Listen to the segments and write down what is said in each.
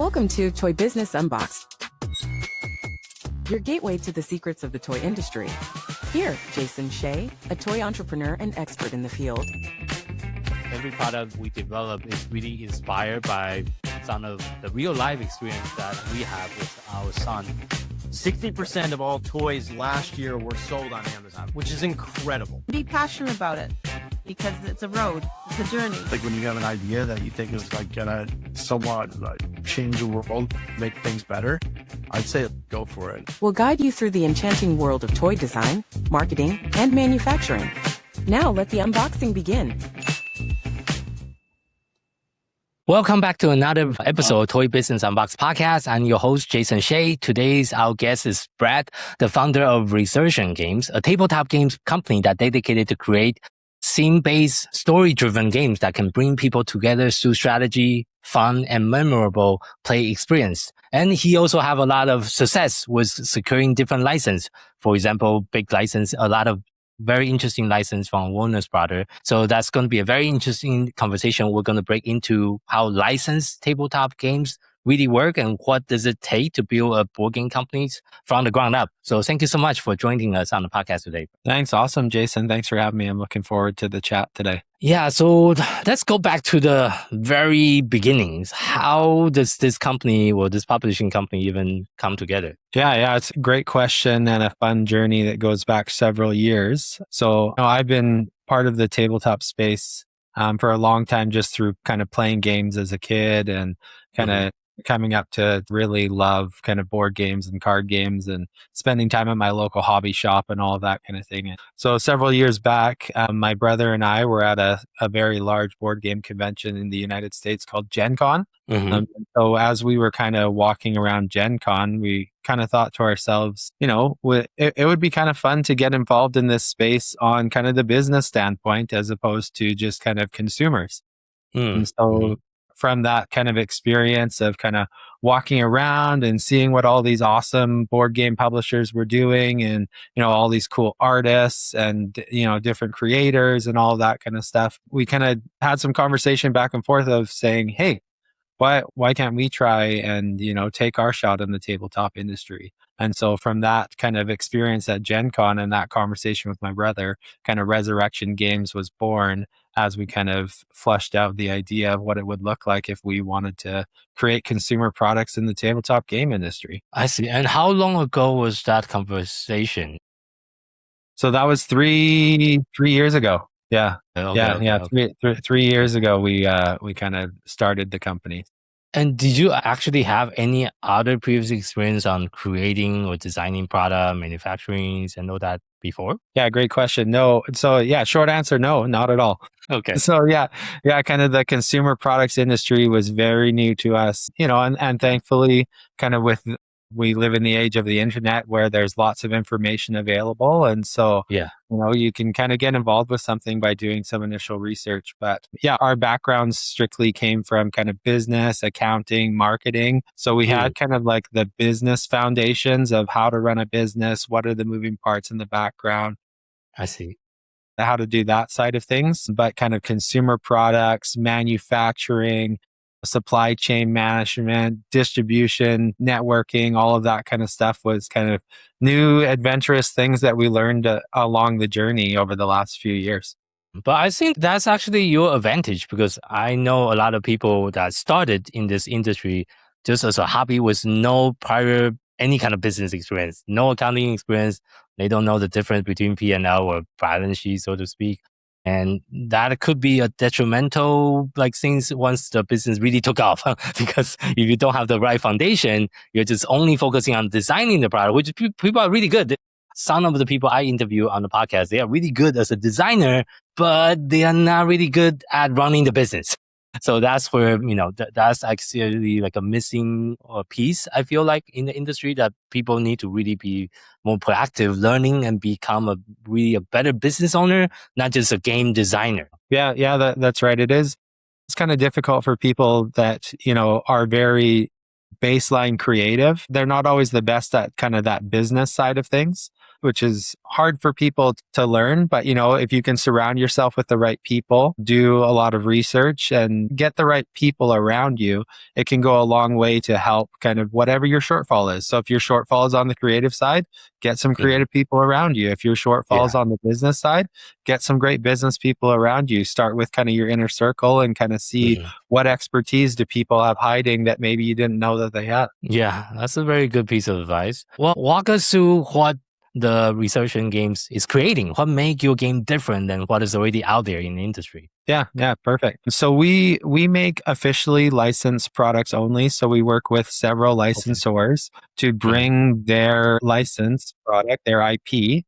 Welcome to Toy Business Unboxed, your gateway to the secrets of the toy industry. Here, Jason Shea, a toy entrepreneur and expert in the field. Every product we develop is really inspired by some of the real life experience that we have with our son. 60% of all toys last year were sold on Amazon, which is incredible. Be passionate about it because it's a road, it's a journey. Like when you have an idea that you think is like gonna somewhat like change the world, make things better, I'd say go for it. We'll guide you through the enchanting world of toy design, marketing, and manufacturing. Now let the unboxing begin. Welcome back to another episode of Toy Business Unboxed podcast. I'm your host, Jason Shea. Today's our guest is Brad, the founder of Resurgent Games, a tabletop games company that dedicated to create scene-based, story-driven games that can bring people together through strategy, fun, and memorable play experience. And he also have a lot of success with securing different license. For example, big license, a lot of very interesting license from Warner's brother. So that's going to be a very interesting conversation. We're going to break into how licensed tabletop games really work and what does it take to build a board game company from the ground up. So thank you so much for joining us on the podcast today. Thanks. Awesome, Jason. Thanks for having me. I'm looking forward to the chat today. Yeah, so let's go back to the very beginnings. How does this company or this publishing company even come together? Yeah, it's a great question and a fun journey that goes back several years. So I've been part of the tabletop space for a long time, just through kind of playing games as a kid and kind of coming up to really love kind of board games and card games and spending time at my local hobby shop and all of that kind of thing. So several years back, my brother and I were at a very large board game convention in the United States called Gen Con. So as we were kind of walking around Gen Con, we kind of thought to ourselves, it would be kind of fun to get involved in this space on kind of the business standpoint as opposed to just kind of consumers. And so from that kind of experience of kind of walking around and seeing what all these awesome board game publishers were doing and, all these cool artists and, different creators and all that kind of stuff, we kind of had some conversation back and forth of saying, hey, why can't we try and, take our shot in the tabletop industry? And so from that kind of experience at Gen Con and that conversation with my brother, kind of Resurrection Games was born as we kind of fleshed out the idea of what it would look like if we wanted to create consumer products in the tabletop game industry. I see. And how long ago was that conversation? So that was three years ago. Yeah. Okay. 3 years ago, we kind of started the company. And did you actually have any other previous experience on creating or designing product, manufacturing, and all that before? Yeah, great question. No. So short answer, no, not at all. Okay. So kind of the consumer products industry was very new to us, and thankfully kind of we live in the age of the internet where there's lots of information available. And so, you can kind of get involved with something by doing some initial research. But our backgrounds strictly came from kind of business, accounting, marketing. So we had kind of like the business foundations of how to run a business, what are the moving parts in the background. I see. How to do that side of things, but kind of consumer products, manufacturing, supply chain management, distribution, networking, all of that kind of stuff was kind of new, adventurous things that we learned along the journey over the last few years. But I think that's actually your advantage because I know a lot of people that started in this industry just as a hobby with no prior any kind of business experience, no accounting experience. They don't know the difference between P&L or balance sheet, so to speak. And that could be a detrimental things once the business really took off. Because if you don't have the right foundation, you're just only focusing on designing the product, which people are really good. Some of the people I interview on the podcast, they are really good as a designer, but they are not really good at running the business. So that's where, that's actually like a missing piece, I feel like, in the industry that people need to really be more proactive, learning and become really a better business owner, not just a game designer. Yeah, that's right. It is. It's kind of difficult for people that, are very baseline creative. They're not always the best at kind of that business side of things. which is hard for people to learn. But, if you can surround yourself with the right people, do a lot of research and get the right people around you, it can go a long way to help kind of whatever your shortfall is. So if your shortfall is on the creative side, get some creative people around you. If your shortfall is on the business side, get some great business people around you. Start with kind of your inner circle and kind of see what expertise do people have hiding that maybe you didn't know that they had. Yeah, that's a very good piece of advice. Well, walk us through what the Resurgent Games is creating. What make your game different than what is already out there in the industry? Yeah, perfect. So we make officially licensed products only. So we work with several licensors to bring their licensed product, their IP,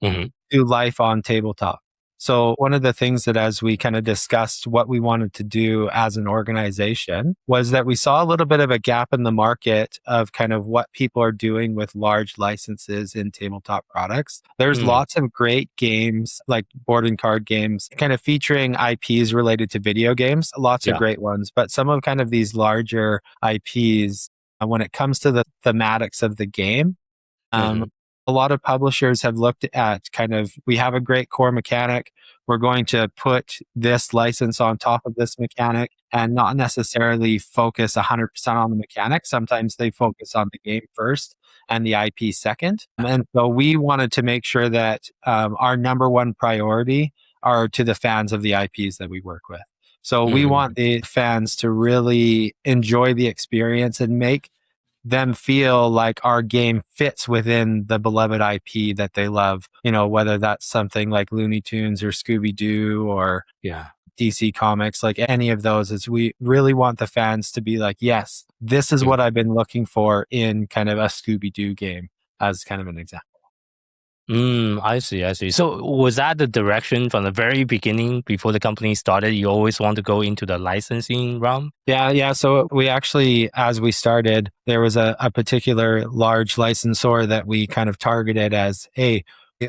to life on tabletop. So one of the things that as we kind of discussed what we wanted to do as an organization was that we saw a little bit of a gap in the market of kind of what people are doing with large licenses in tabletop products. There's lots of great games like board and card games kind of featuring IPs related to video games, lots of great ones, but some of kind of these larger IPs, when it comes to the thematics of the game, a lot of publishers have looked at kind of, we have a great core mechanic. We're going to put this license on top of this mechanic and not necessarily focus 100% on the mechanic. Sometimes they focus on the game first and the IP second. And so we wanted to make sure that our number one priority are to the fans of the IPs that we work with. So we want the fans to really enjoy the experience and make them feel like our game fits within the beloved IP that they love, whether that's something like Looney Tunes or Scooby-Doo or DC Comics, like any of those, is we really want the fans to be like, yes, this is what I've been looking for in kind of a Scooby-Doo game, as kind of an example. I see. So was that the direction from the very beginning before the company started? You always want to go into the licensing realm? Yeah. So we actually, as we started, there was a particular large licensor that we kind of targeted as, hey,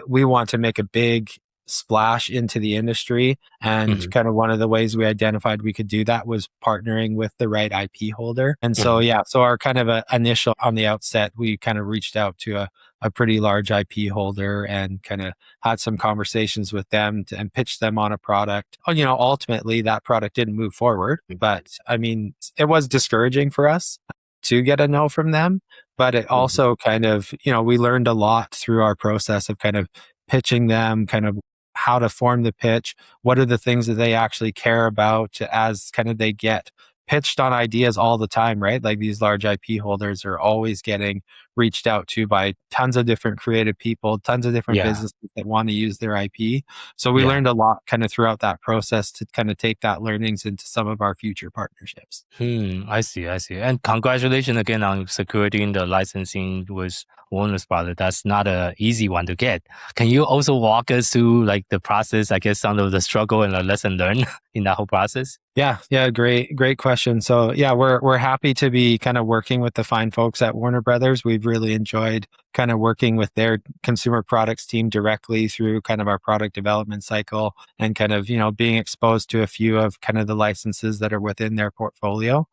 we want to make a big splash into the industry. And kind of one of the ways we identified we could do that was partnering with the right IP holder. And so, so our kind of initial on the outset, we kind of reached out to a pretty large IP holder and kind of had some conversations with them and pitched them on a product. Ultimately that product didn't move forward, but I mean, it was discouraging for us to get a no from them, but it also kind of, we learned a lot through our process of kind of pitching them, kind of how to form the pitch, what are the things that they actually care about as kind of they get pitched on ideas all the time, right? Like these large IP holders are always getting reached out to by tons of different creative people, tons of different businesses that want to use their IP. So we learned a lot kind of throughout that process to kind of take that learnings into some of our future partnerships. I see. And congratulations again on securing the licensing with Warner Brothers. That's not an easy one to get. Can you also walk us through like the process, I guess some of the struggle and the lesson learned in that whole process? Yeah, great question. So yeah, we're happy to be kind of working with the fine folks at Warner Brothers. We've really enjoyed kind of working with their consumer products team directly through kind of our product development cycle and kind of, being exposed to a few of kind of the licenses that are within their portfolio.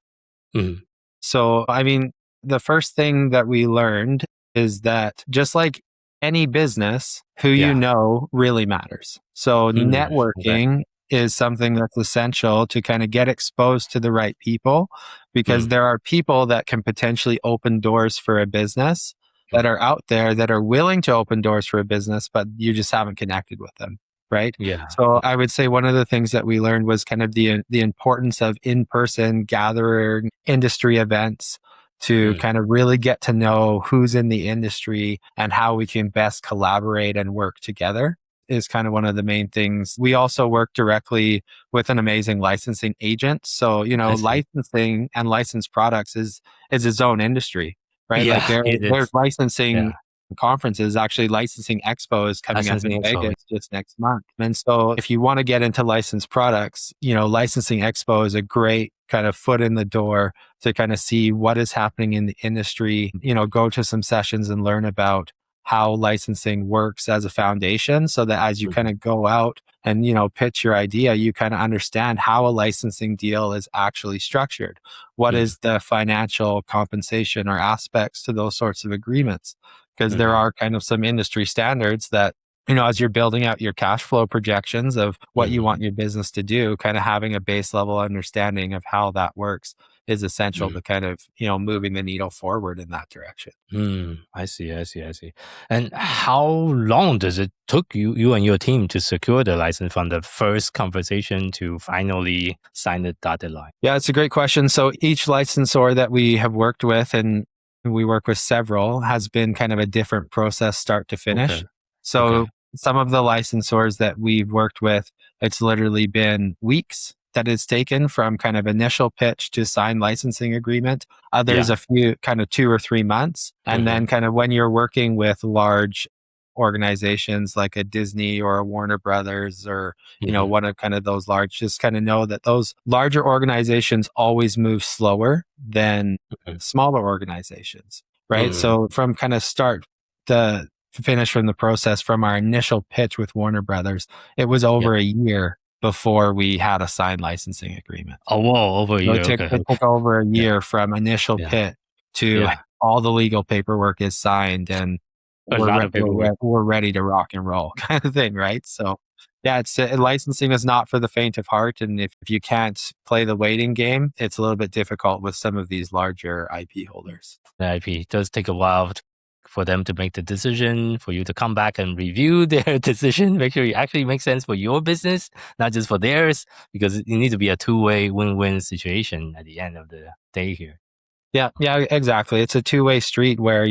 So, I mean, the first thing that we learned is that just like any business, who you know really matters. So networking is something that's essential to kind of get exposed to the right people, because there are people that can potentially open doors for a business that are out there that are willing to open doors for a business, but you just haven't connected with them. Right. Yeah. So I would say one of the things that we learned was kind of the importance of in-person gathering industry events to kind of really get to know who's in the industry and how we can best collaborate and work together is kind of one of the main things. We also work directly with an amazing licensing agent. So, licensing and licensed products is its own industry, right? Yeah, like there's licensing conferences, actually licensing expo is coming up in Vegas just next month. And so if you want to get into licensed products, licensing expo is a great kind of foot in the door to kind of see what is happening in the industry, go to some sessions and learn about how licensing works as a foundation, so that as you kind of go out and, pitch your idea, you kind of understand how a licensing deal is actually structured. What is the financial compensation or aspects to those sorts of agreements? because there are kind of some industry standards that, as you're building out your cash flow projections of what you want your business to do, kind of having a base level understanding of how that works is essential to kind of, moving the needle forward in that direction. I see. And how long does it took you and your team to secure the license from the first conversation to finally sign the dotted line? Yeah, it's a great question. So each licensor that we have worked with, and we work with several, has been kind of a different process start to finish. Okay. So some of the licensors that we've worked with, it's literally been weeks that it's taken from kind of initial pitch to sign licensing agreement. Others a few kind of 2 or 3 months. And then kind of when you're working with large organizations like a Disney or a Warner Brothers or, one of kind of those large, just kind of know that those larger organizations always move slower than smaller organizations, right? So from kind of start to finish from the process from our initial pitch with Warner Brothers, it was over a year before we had a signed licensing agreement. Oh, whoa, over a year. It took over a year from initial pitch to all the legal paperwork is signed and we're ready to rock and roll kind of thing, right? So it's licensing is not for the faint of heart. And if you can't play the waiting game, it's a little bit difficult with some of these larger IP holders. The IP does take a while for them to make the decision, for you to come back and review their decision, make sure it actually makes sense for your business, not just for theirs, because it needs to be a two-way win-win situation at the end of the day here. Yeah, exactly. It's a two-way street where,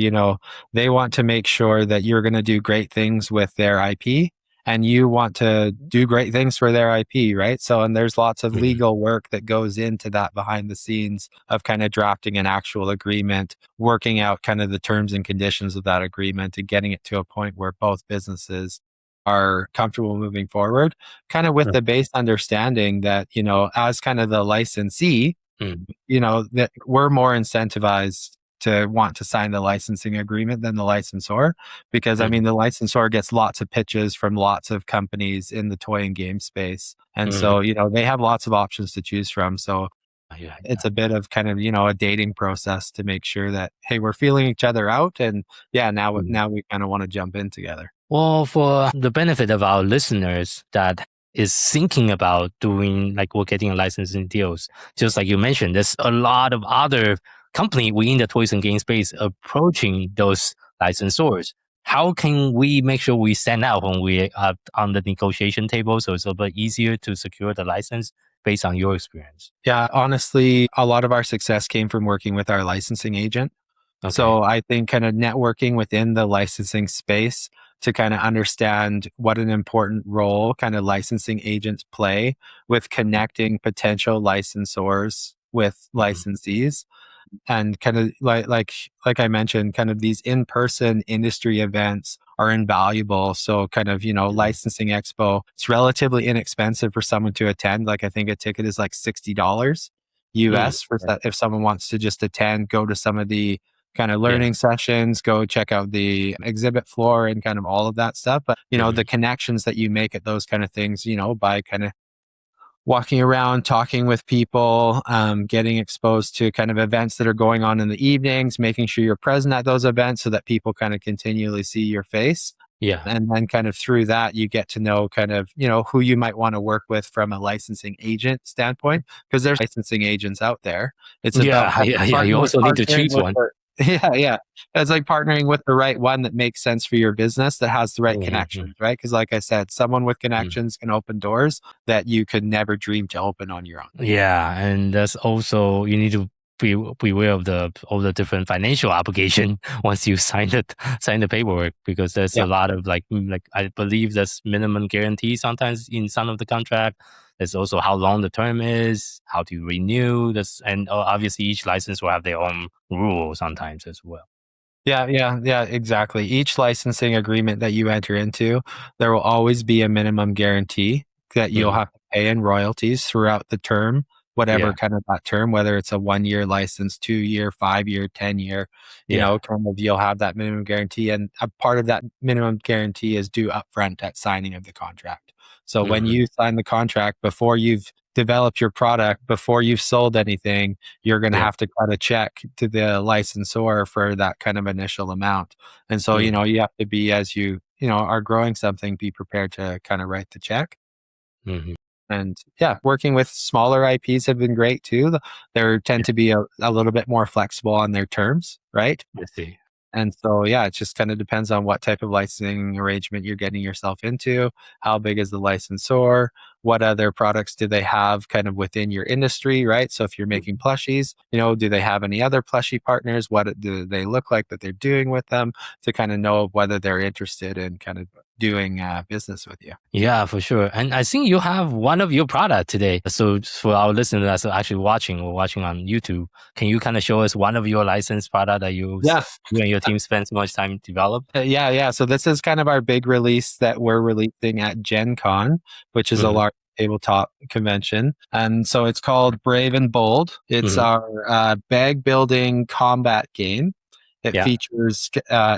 they want to make sure that you're going to do great things with their IP and you want to do great things for their IP, right? So, and there's lots of legal work that goes into that behind the scenes of kind of drafting an actual agreement, working out kind of the terms and conditions of that agreement and getting it to a point where both businesses are comfortable moving forward, kind of with the base understanding that, as kind of the licensee, that we're more incentivized to want to sign the licensing agreement than the licensor, because the licensor gets lots of pitches from lots of companies in the toy and game space. And so, they have lots of options to choose from. So it's a bit of kind of, a dating process to make sure that, hey, we're feeling each other out. And now we kind of want to jump in together. Well, for the benefit of our listeners that is thinking about doing or getting licensing deals, just like you mentioned, there's a lot of other company within the toys and game space approaching those licensors. How can we make sure we stand out when we are on the negotiation table so it's a bit easier to secure the license based on your experience? Yeah, honestly, a lot of our success came from working with our licensing agent. Okay. So I think kind of networking within the licensing space to kind of understand what an important role kind of licensing agents play with connecting potential licensors with licensees. And kind of like I mentioned, kind of these in-person industry events are invaluable. So kind of, licensing expo, it's relatively inexpensive for someone to attend. I think a ticket is like $60 US for that. If someone wants to just attend, go to some of the kind of learning sessions, go check out the exhibit floor and kind of all of that stuff. But, the connections that you make at those kind of things, by kind of walking around, talking with people, getting exposed to kind of events that are going on in the evenings, making sure you're present at those events so that people kind of continually see your face. Yeah. And then kind of through that, you get to know kind of, who you might want to work with from a licensing agent standpoint, because there's licensing agents out there. It's about you also need to choose one. Yeah. It's like partnering with the right one that makes sense for your business, that has the right connections, right? Because like I said, someone with connections can open doors that you could never dream to open on your own. Yeah. And that's also, you need to be aware of all the different financial obligation once you sign the paperwork, because there's a lot of like I believe there's minimum guarantee sometimes in some of the contract. There's also how long the term is, how to renew this, and obviously each license will have their own rules sometimes as well. Yeah, exactly. Each licensing agreement that you enter into, there will always be a minimum guarantee that you'll have to pay in royalties throughout the term whatever Yeah. kind of that term, whether it's a 1-year license, 2-year, 5-year, 10-year, Yeah. kind of you'll have that minimum guarantee. And a part of that minimum guarantee is due upfront at signing of the contract. So when Mhm. you sign the contract, before you've developed your product, before you've sold anything, you're going to Yeah. have to cut a check to the licensor for that kind of initial amount. And so, Mm. you have to be, as are growing something, be prepared to kind of write the check. Mhm. And yeah, working with smaller IPs have been great too. They tend to be a little bit more flexible on their terms, right? I see. And so, yeah, it just kind of depends on what type of licensing arrangement you're getting yourself into. How big is the licensor? What other products do they have kind of within your industry, right? So if you're making plushies, do they have any other plushie partners? What do they look like that they're doing with them, to kind of know whether they're interested in kind of doing business with you? Yeah, for sure. And I think you have one of your product today. So for our listeners that's actually watching on YouTube, can you kind of show us one of your licensed product that you Yeah. you and your team spend so much time develop? Yeah. So this is kind of our big release that we're releasing at Gen Con, which is a Mhm. large tabletop convention. And so it's called Brave and Bold. It's Mhm. our bag building combat game. It Yeah. features,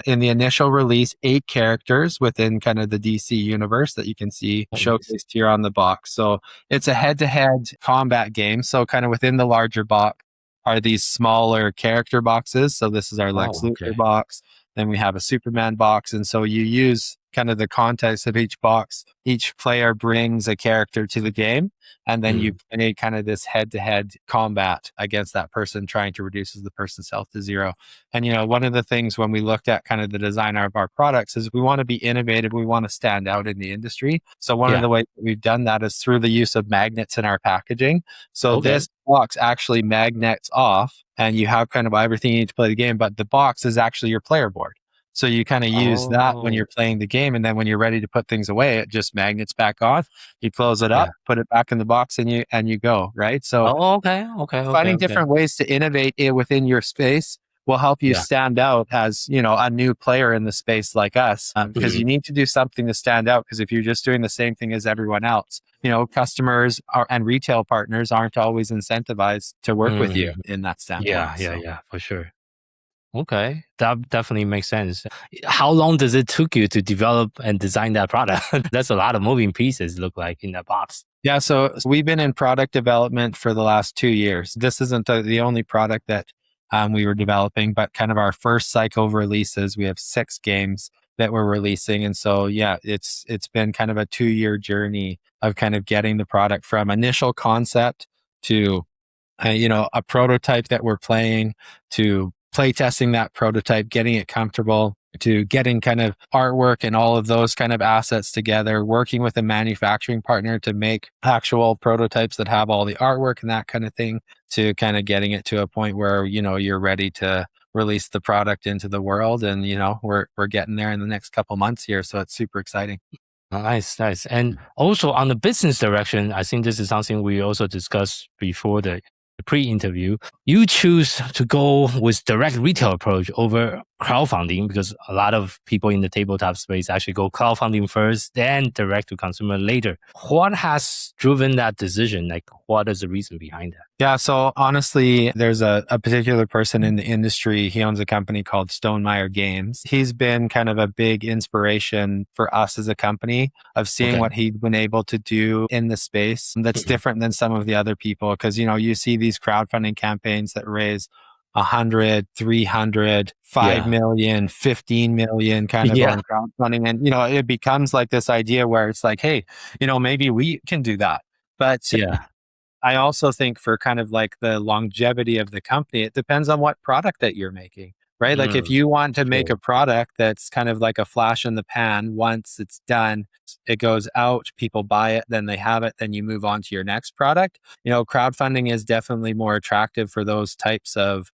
in the initial release, 8 characters within kind of the DC universe that you can see Oh, nice. showcased here on the box. So it's a head-to-head combat game. So kind of within the larger box are these smaller character boxes. So this is our Lex Oh, Luthor okay. box. Then we have a Superman box. And so you use kind of the context of each box. Each player brings a character to the game, and then you Mm. play kind of this head-to-head combat against that person, trying to reduce the person's health to 0. And, one of the things when we looked at kind of the design of our products is we want to be innovative. We want to stand out in the industry. So one of Yeah. the ways that we've done that is through the use of magnets in our packaging. So Okay. this box actually magnets off, and you have kind of everything you need to play the game, but the box is actually your player board. So you kind of use that when Oh, you're playing the game, and then when you're ready to put things away, it just magnets back on. You close it yeah. up, put it back in the box, and you go, right? So Oh, okay. Okay. Okay. finding Okay. different ways to innovate within your space will help you Yeah. stand out as, a new player in the space like us, because Mhm. you need to do something to stand out. Because if you're just doing the same thing as everyone else, customers and retail partners aren't always incentivized to work with you Mhm. in that standpoint. Yeah. Yeah. So Yeah. For sure. Okay, that definitely makes sense. How long does it took you to develop and design that product? That's a lot of moving pieces look like in that box. yeah, so we've been in product development for the last 2 years. This isn't the only product that we were developing, but kind of our first cycle of releases. We have 6 games that we're releasing, and so yeah, it's been kind of a 2-year journey of kind of getting the product from initial concept to a prototype that we're playing, to play testing that prototype, getting it comfortable, to getting kind of artwork and all of those kind of assets together, working with a manufacturing partner to make actual prototypes that have all the artwork and that kind of thing, to kind of getting it to a point where, you're ready to release the product into the world. And, we're getting there in the next couple months here. So it's super exciting. Nice, nice. And also on the business direction, I think this is something we also discussed before the pre-interview. You choose to go with direct retail approach over crowdfunding because a lot of people in the tabletop space actually go crowdfunding first, then direct to consumer later. What has driven that decision? Like, what is the reason behind that? Yeah, so honestly, there's a particular person in the industry. He owns a company called Stonemeyer Games. He's been kind of a big inspiration for us as a company of seeing Okay. what he'd been able to do in the space that's Mhm. different than some of the other people. Because, you see these crowdfunding campaigns that raise 100, 300, 5 Yeah. million, 15 million kind of Yeah. on crowdfunding. And, it becomes like this idea where it's like, hey, maybe we can do that. But Yeah. I also think for kind of like the longevity of the company, it depends on what product that you're making, right? Like if Mm, you want to make true. a product that's kind of like a flash in the pan, once it's done, it goes out, people buy it, then they have it, then you move on to your next product. Crowdfunding is definitely more attractive for those types of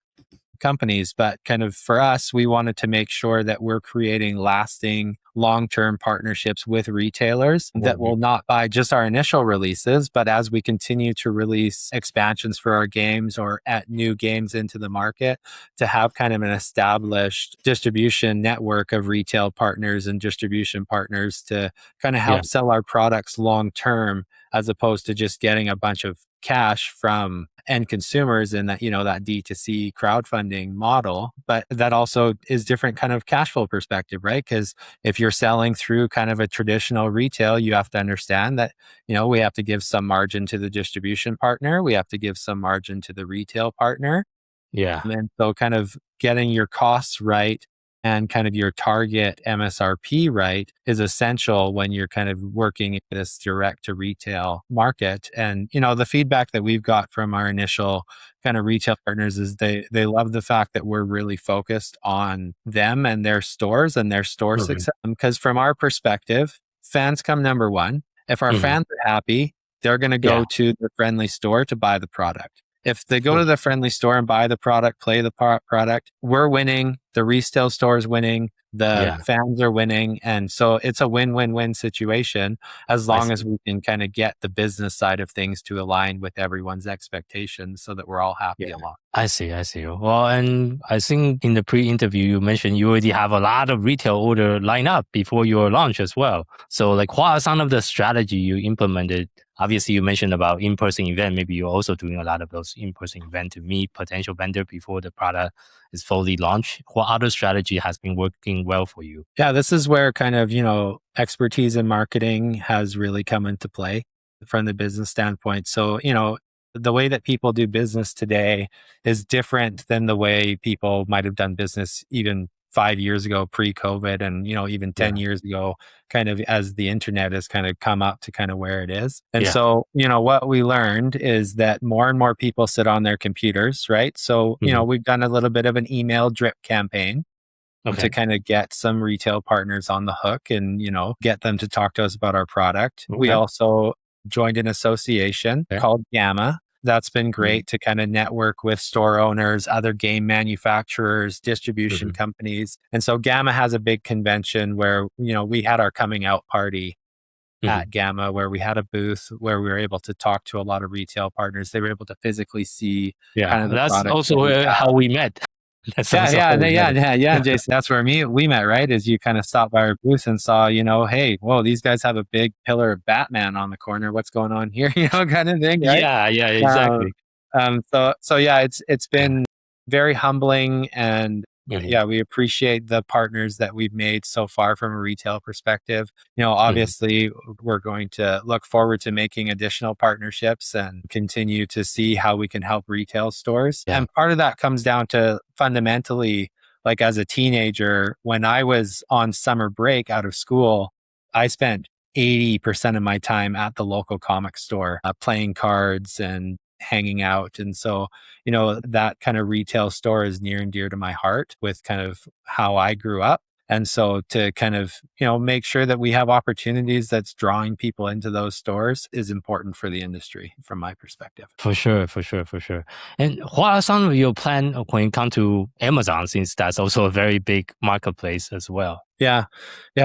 companies, but kind of for us, we wanted to make sure that we're creating lasting long-term partnerships with retailers that will not buy just our initial releases, but as we continue to release expansions for our games or at new games into the market, to have kind of an established distribution network of retail partners and distribution partners to kind of Yeah. help sell our products long term, as opposed to just getting a bunch of cash from end consumers in that, that D2C crowdfunding model, but that also is different kind of cash flow perspective, right? Because if you're selling through kind of a traditional retail, you have to understand that, we have to give some margin to the distribution partner. We have to give some margin to the retail partner. Yeah. And so kind of getting your costs right and kind of your target MSRP right is essential when you're kind of working in this direct to retail market. And, the feedback that we've got from our initial kind of retail partners is they love the fact that we're really focused on them and their stores and their store success. Because from our perspective, fans come number one. If our fans are happy, they're going to go to the friendly store to buy the product. If they go to the friendly store and buy the product, play the product, we're winning. The retail store is winning. The fans are winning. And so it's a win-win-win situation as long as we can kind of get the business side of things to align with everyone's expectations so that we're all happy along. I see. Well, and I think in the pre-interview, you mentioned you already have a lot of retail order lined up before your launch as well. So like, what are some of the strategy you implemented? Obviously, you mentioned about in-person event. Maybe you're also doing a lot of those in-person events to meet potential vendor before the product is fully launched. What other strategy has been working well for you? Yeah, this is where kind of, expertise in marketing has really come into play from the business standpoint. So, the way that people do business today is different than the way people might have done business even 5 years ago pre-COVID and, even 10 years ago, kind of as the internet has kind of come up to kind of where it is. And so, what we learned is that more and more people sit on their computers, right? So, we've done a little bit of an email drip campaign to kind of get some retail partners on the hook and, get them to talk to us about our product. We also joined an association called Gamma. That's been great to kind of network with store owners, other game manufacturers, distribution companies. And so Gamma has a big convention where, we had our coming out party at Gamma, where we had a booth where we were able to talk to a lot of retail partners. They were able to physically see kind of the that's product also how we met. Jason, that's where we met, right? Is you kind of stopped by our booth and saw, hey, whoa, these guys have a big pillar of Batman on the corner. What's going on here? Kind of thing, right? Yeah, exactly. So it's been very humbling, and we appreciate the partners that we've made so far from a retail perspective. Obviously, we're going to look forward to making additional partnerships and continue to see how we can help retail stores. And part of that comes down to fundamentally, like as a teenager, when I was on summer break out of school, I spent 80% of my time at the local comic store, playing cards and hanging out. And so, that kind of retail store is near and dear to my heart with kind of how I grew up. And so to kind of, make sure that we have opportunities that's drawing people into those stores is important for the industry from my perspective. For sure. And what are some of your plans when it comes to Amazon, since that's also a very big marketplace as well? Yeah.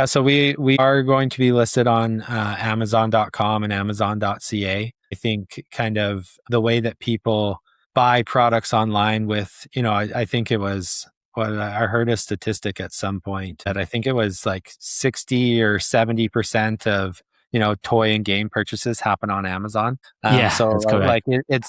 So we are going to be listed on Amazon.com and Amazon.ca. I think kind of the way that people buy products online with, I think it was, I heard a statistic at some point that I think it was like 60 or 70% of, toy and game purchases happen on Amazon. So like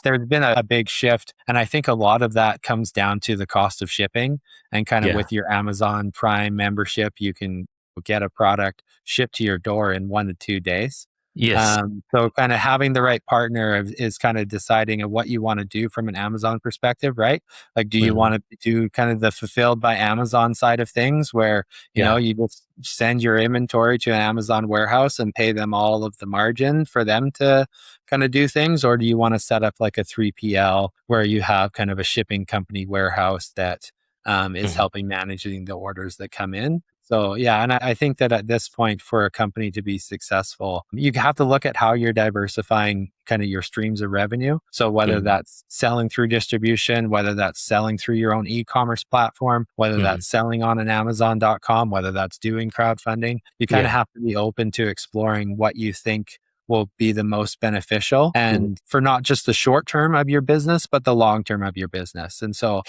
there's been a big shift. And I think a lot of that comes down to the cost of shipping, and kind of with your Amazon Prime membership, you can get a product shipped to your door in 1 to 2 days. Yes. So kind of having the right partner is kind of deciding what you want to do from an Amazon perspective, right? Like, do you want to do kind of the fulfilled by Amazon side of things where, you just send your inventory to an Amazon warehouse and pay them all of the margin for them to kind of do things? Or do you want to set up like a 3PL where you have kind of a shipping company warehouse that is helping managing the orders that come in? So and I think that at this point, for a company to be successful, you have to look at how you're diversifying kind of your streams of revenue. So whether that's selling through distribution, whether that's selling through your own e-commerce platform, whether that's selling on an Amazon.com, whether that's doing crowdfunding, you kind of have to be open to exploring what you think will be the most beneficial, and for not just the short term of your business, but the long term of your business. And so,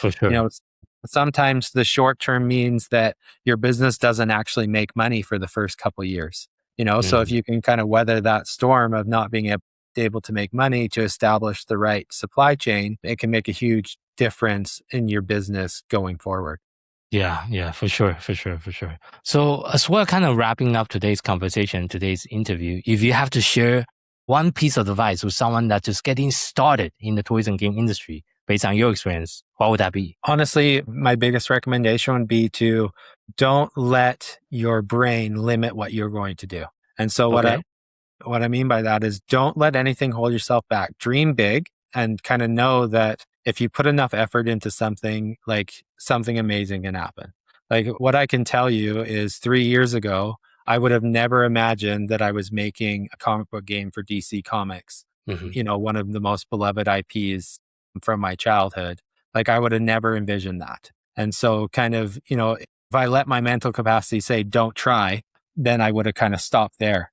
sometimes the short term means that your business doesn't actually make money for the first couple of years. So if you can kind of weather that storm of not being able able to make money, to establish the right supply chain, it can make a huge difference in your business going forward. Yeah, for sure. So as we're kind of wrapping up today's conversation, today's interview, if you have to share one piece of advice with someone that's just getting started in the toys and game industry based on your experience, what would that be? Honestly, my biggest recommendation would be to don't let your brain limit what you're going to do. And so what I mean by that is don't let anything hold yourself back. Dream big and kind of know that if you put enough effort into something, like something amazing can happen. Like what I can tell you is 3 years ago, I would have never imagined that I was making a comic book game for DC Comics, one of the most beloved IPs from my childhood. Like I would have never envisioned that. And so kind of, if I let my mental capacity say, don't try, then I would have kind of stopped there,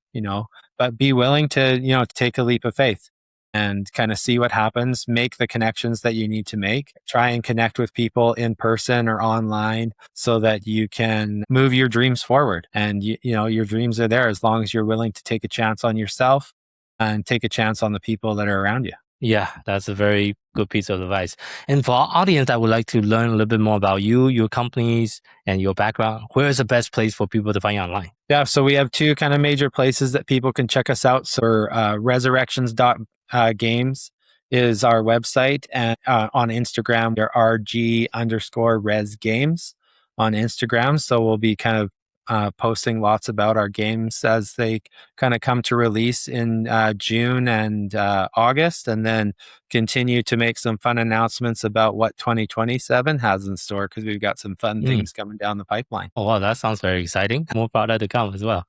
but be willing to, take a leap of faith and kind of see what happens, make the connections that you need to make, try and connect with people in person or online so that you can move your dreams forward. And, your dreams are there as long as you're willing to take a chance on yourself and take a chance on the people that are around you. Yeah, that's a very good piece of advice. And for our audience that would like to learn a little bit more about you, your companies, and your background, where is the best place for people to find you online? Yeah, so we have two kind of major places that people can check us out. So resurrections.games is our website, and on Instagram, they're RG_resgames on Instagram. So we'll be kind of posting lots about our games as they kind of come to release in June and August, and then continue to make some fun announcements about what 2027 has in store, because we've got some fun things coming down the pipeline. Oh, wow, that sounds very exciting. More product to come as well.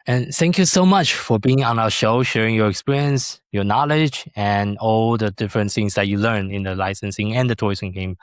And thank you so much for being on our show, sharing your experience, your knowledge, and all the different things that you learned in the licensing and the toys and game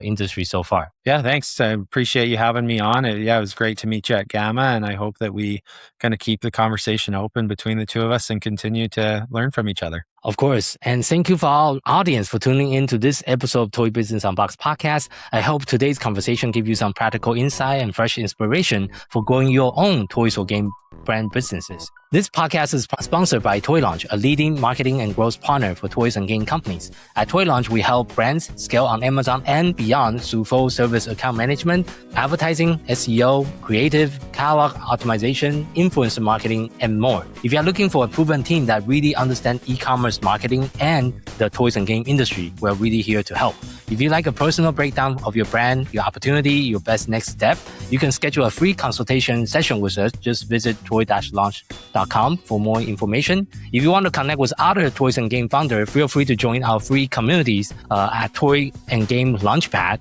industry so far. Yeah, thanks. I appreciate you having me on. It was great to meet you at Gamma, and I hope that we kind of keep the conversation open between the two of us and continue to learn from each other. Of course. And thank you for our audience for tuning in to this episode of Toy Business Unboxed podcast. I hope today's conversation gives you some practical insight and fresh inspiration for growing your own toys or game brand businesses. This podcast is sponsored by Toy Launch, a leading marketing and growth partner for toys and game companies. At Toy Launch, we help brands scale on Amazon and beyond through full service account management, advertising, SEO, creative, catalog optimization, influencer marketing, and more. If you are looking for a proven team that really understands e-commerce marketing and the toys and game industry, we're really here to help. If you like a personal breakdown of your brand, your opportunity, your best next step, you can schedule a free consultation session with us. Just visit toy-launch.com for more information. If you want to connect with other toys and game founders, feel free to join our free communities at Toy and Game Launchpad,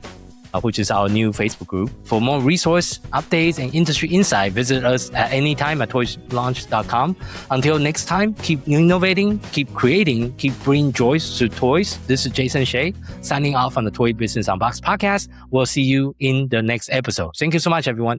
which is our new Facebook group. For more resource, updates, and industry insight, visit us at any time at toylaunch.com. Until next time, keep innovating, keep creating, keep bringing joy to toys. This is Jason Shea, signing off on the Toy Business Unboxed podcast. We'll see you in the next episode. Thank you so much, everyone.